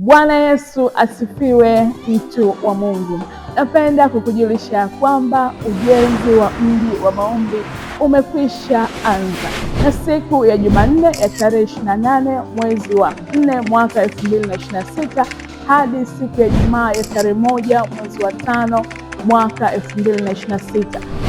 Bwana Yesu asifiwe, mtu wa Mungu. Napenda kukujulisha kwamba ujenzi wa mji wa maombi umekwisha anza, na siku ya Jumanne ya tarehe 28 mwezi wa 4 mwaka 2026 hadi siku ya Ijumaa ya tarehe 1 mwezi wa 5 mwaka 2026,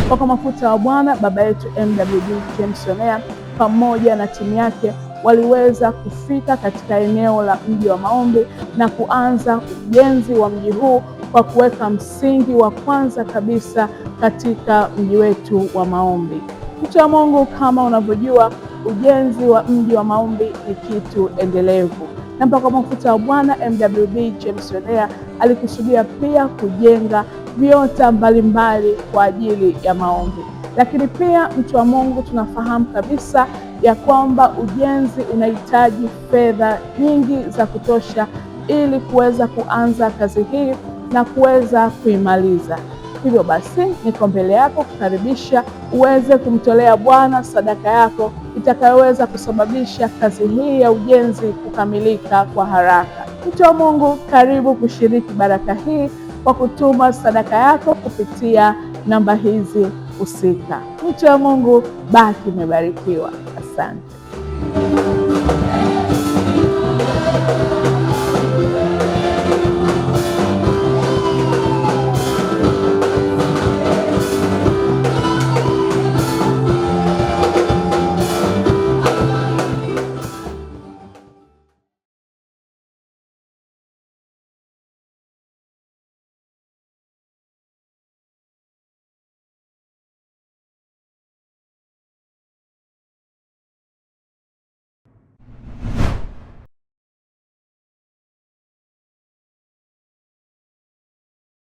kwa mafuta wa Bwana baba yetu MWB James Onea pamoja na timu yake waliweza kufika katika eneo la mji wa maombi na kuanza ujenzi wa mji huu kwa kuweka msingi wa kwanza kabisa katika mji wetu wa maombi. Mtu wa Mungu, kama unavyojua, ujenzi wa mji wa maombi ni kitu endelevu, na mpaka mafuta wa Bwana MWB James Onea alikusudia pia kujenga viota mbalimbali kwa ajili ya maombi. Lakini pia mtu wa Mungu, tunafahamu kabisa ya kwamba ujenzi unahitaji fedha nyingi za kutosha ili kuweza kuanza kazi hii na kuweza kuimaliza. Hivyo basi, niko mbele yako kukaribisha uweze kumtolea Bwana sadaka yako itakayoweza kusababisha kazi hii ya ujenzi kukamilika kwa haraka. Mtu wa Mungu, karibu kushiriki baraka hii kwa kutuma sadaka yako kupitia namba hizi husika. Mtu wa Mungu, baki umebarikiwa. Asante.